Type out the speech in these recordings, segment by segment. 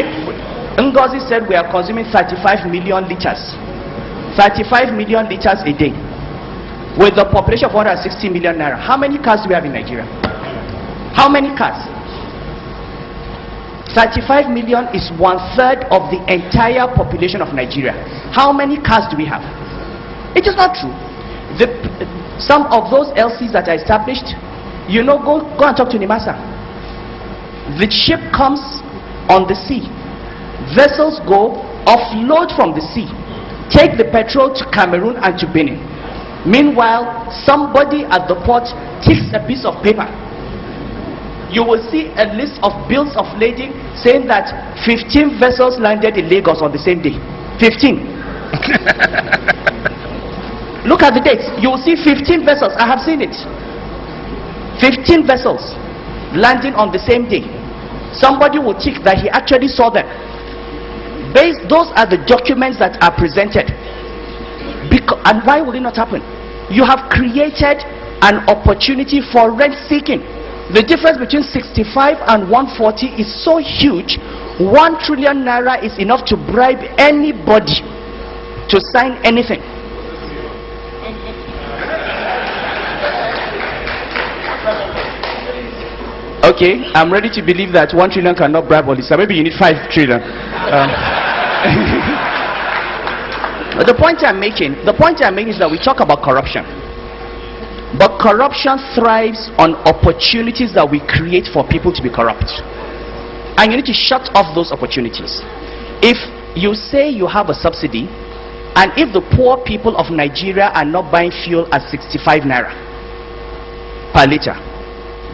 Ngozi said we are consuming 35 million liters. 35 million liters a day. With a population of 160 million naira. How many cars do we have in Nigeria? How many cars? 35 million is 1/3 of the entire population of Nigeria. How many cars do we have? It is not true. Some of those LCs that are established, you know, go and talk to Nimasa. The ship comes on the sea. Vessels go, offload from the sea, take the petrol to Cameroon and to Benin. Meanwhile, somebody at the port ticks a piece of paper. You will see a list of bills of lading saying that 15 vessels landed in Lagos on the same day. 15. Look at the dates. You will see 15 vessels. I have seen it. 15 vessels landing on the same day. Somebody will tick that he actually saw them. Those are the documents that are presented. And why would it not happen? You have created an opportunity for rent seeking. The difference between 65 and 140 is so huge. 1 trillion naira is enough to bribe anybody to sign anything. Okay, I'm ready to believe that 1 trillion cannot bribe all this. So maybe you need 5 trillion. But the point I'm making is that we talk about corruption. But corruption thrives on opportunities that we create for people to be corrupt. And you need to shut off those opportunities. If you say you have a subsidy, and if the poor people of Nigeria are not buying fuel at 65 naira per liter,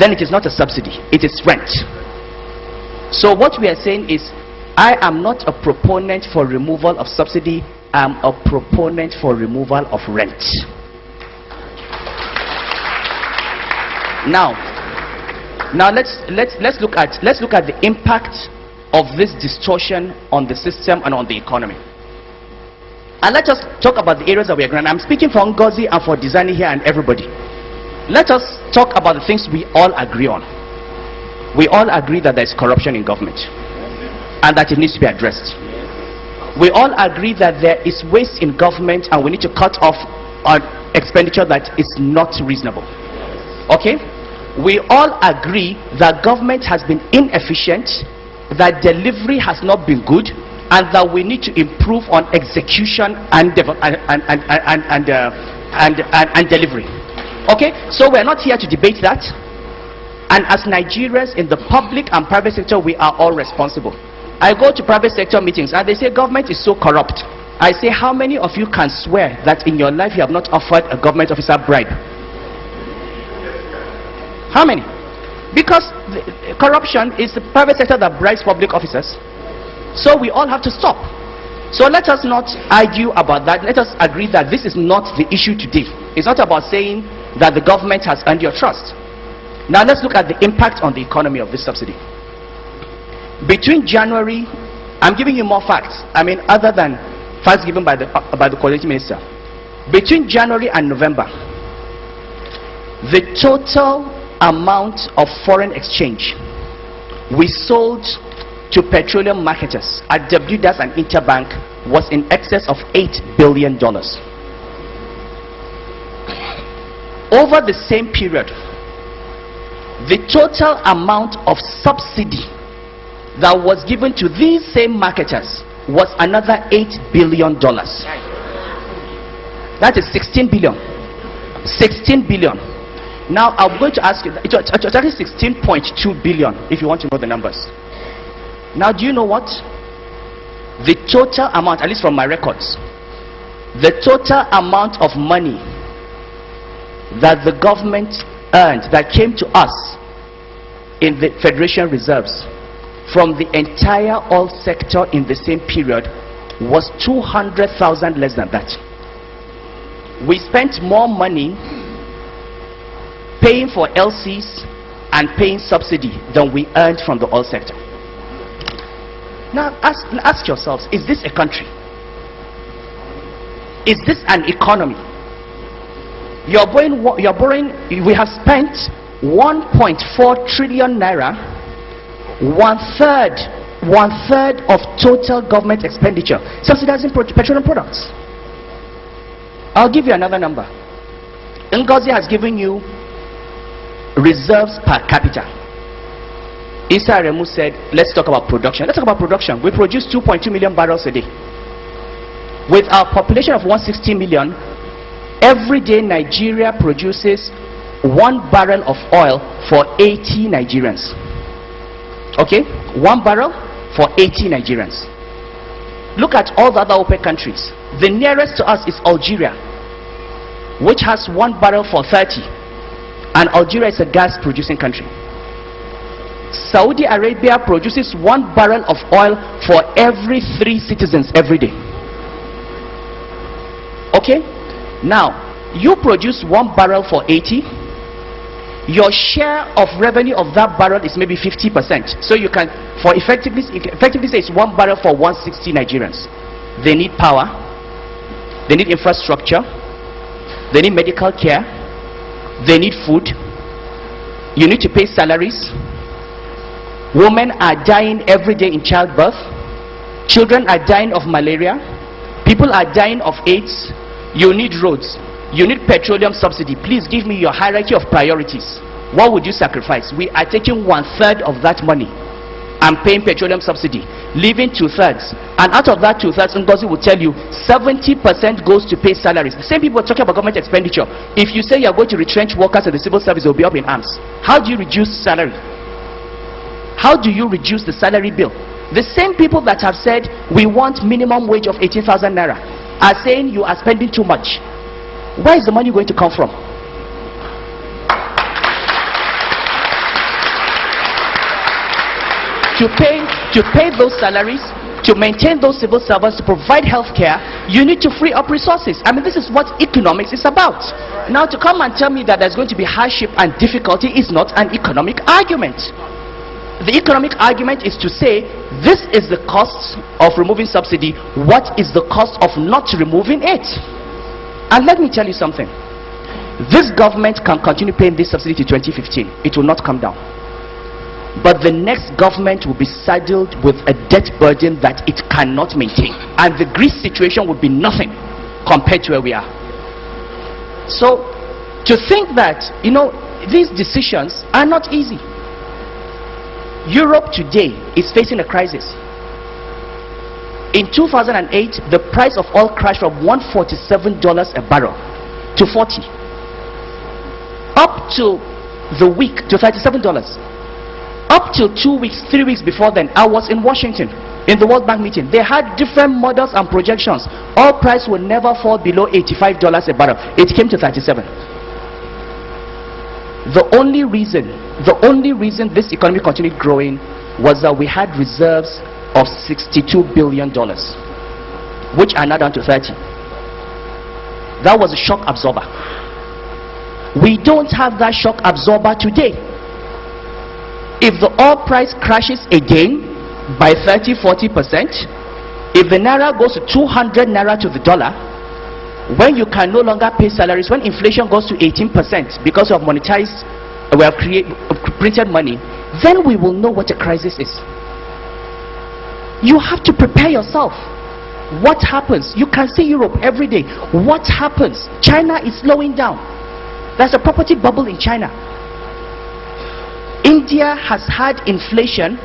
then it is not a subsidy, it is rent. So what we are saying is, I am not a proponent for removal of subsidy, I am a proponent for removal of rent. Now let's look at the impact of this distortion on the system and on the economy. And let us talk about the areas that we are going. I'm speaking for Ngozi and for Dizani here and everybody. Let us talk about the things we all agree on. We all agree that there is corruption in government and that it needs to be addressed. We all agree that there is waste in government and we need to cut off on expenditure that is not reasonable. Okay? We all agree that government has been inefficient, that delivery has not been good, and that we need to improve on execution and delivery. Okay, so we're not here to debate that. And as Nigerians in the public and private sector, we are all responsible. I go to private sector meetings and they say government is so corrupt. I say, how many of you can swear that in your life you have not offered a government officer bribe? How many? Because corruption is the private sector that bribes public officers. So we all have to stop. So let us not argue about that. Let us agree that this is not the issue today. It's not about saying that the government has earned your trust. Now let's look at the impact on the economy of this subsidy. Between January, I'm giving you more facts, I mean other than facts given by the coordinating minister. Between January and November, the total amount of foreign exchange we sold to petroleum marketers at WDAS and Interbank was in excess of $8 billion. Over the same period, the total amount of subsidy that was given to these same marketers was another $8 billion. That is 16 billion. 16 billion. Now I'm going to ask you, it's actually 16.2 billion if you want to know the numbers. Now do you know what? The total amount, at least from my records, the total amount of money that the government earned, that came to us in the Federation Reserves from the entire oil sector in the same period was 200,000 less than that. We spent more money paying for LCs and paying subsidy than we earned from the oil sector. Now ask yourselves, is this a country? Is this an economy? You're borrowing, we have spent 1.4 trillion naira, 1/3, 1/3 of total government expenditure subsidizing petroleum products. I'll give you another number. Ngozi has given you reserves per capita. Sir Emem said, let's talk about production. Let's talk about production. We produce 2.2 million barrels a day. With our population of 160 million, every day Nigeria produces 1 barrel of oil for 80 Nigerians. Okay? 1 barrel for 80 Nigerians. Look at all the other OPEC countries. The nearest to us is Algeria, which has 1 barrel for 30. And Algeria is a gas producing country. Saudi Arabia produces 1 barrel of oil for every 3 citizens every day. Okay? Now, you produce 1 barrel for 80. Your share of revenue of that barrel is maybe 50%. So you can, for effectively say it's 1 barrel for 160 Nigerians. They need power. They need infrastructure. They need medical care. They need food. You need to pay salaries. Women are dying every day in childbirth. Children are dying of malaria. People are dying of AIDS. You need roads. You need petroleum subsidy. Please give me your hierarchy of priorities. What would you sacrifice? We are taking 1/3 of that money and paying petroleum subsidy, leaving 2/3. And out of that 2/3, Ngozi will tell you 70% goes to pay salaries. The same people are talking about government expenditure. If you say you're going to retrench workers in the civil service, they'll be up in arms. How do you reduce salary? How do you reduce the salary bill? The same people that have said we want minimum wage of 18,000 naira are saying you are spending too much. Where is the money going to come from? To pay those salaries, to maintain those civil servants, to provide health care, you need to free up resources. I mean, this is what economics is about. Now, to come and tell me that there's going to be hardship and difficulty is not an economic argument. The economic argument is to say, this is the cost of removing subsidy. What is the cost of not removing it? And let me tell you something. This government can continue paying this subsidy to 2015. It will not come down. But the next government will be saddled with a debt burden that it cannot maintain. And the Greece situation would be nothing compared to where we are. So, to think that, these decisions are not easy. Europe today is facing a crisis. In 2008, the price of oil crashed from $147 a barrel to $40. Up to the week to $37. Up till 2 weeks, 3 weeks before then, I was in Washington in the World Bank meeting. They had different models and projections. Oil price will never fall below $85 a barrel. It came to 37. The only reason this economy continued growing was that we had reserves of $62 billion, which are now down to 30. That was a shock absorber. We don't have that shock absorber today. If the oil price crashes again by 30-40%, if the naira goes to 200 naira to the dollar, when you can no longer pay salaries, when inflation goes to 18% because of monetized, printed money, then we will know what a crisis is. You have to prepare yourself. What happens? You can see Europe every day. What happens? China is slowing down. There's a property bubble in China. India has had inflation.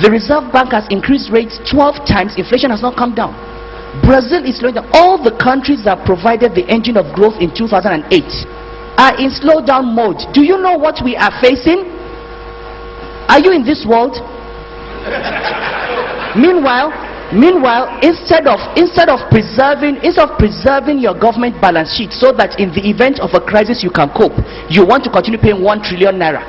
The Reserve Bank has increased rates 12 times. Inflation has not come down. Brazil is slowing down. All the countries that provided the engine of growth in 2008 are in slowdown mode. Do you know what we are facing? Are you in this world? Meanwhile, instead of preserving your government balance sheet so that in the event of a crisis you can cope, you want to continue paying 1 trillion naira.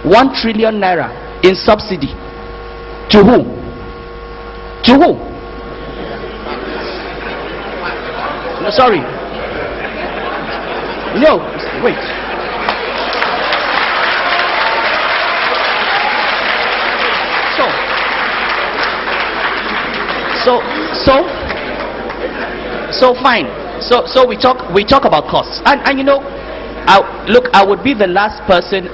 1 trillion naira in subsidy. To who? To who? No, sorry. No, wait. So fine. So we talk about costs, and I would be the last person.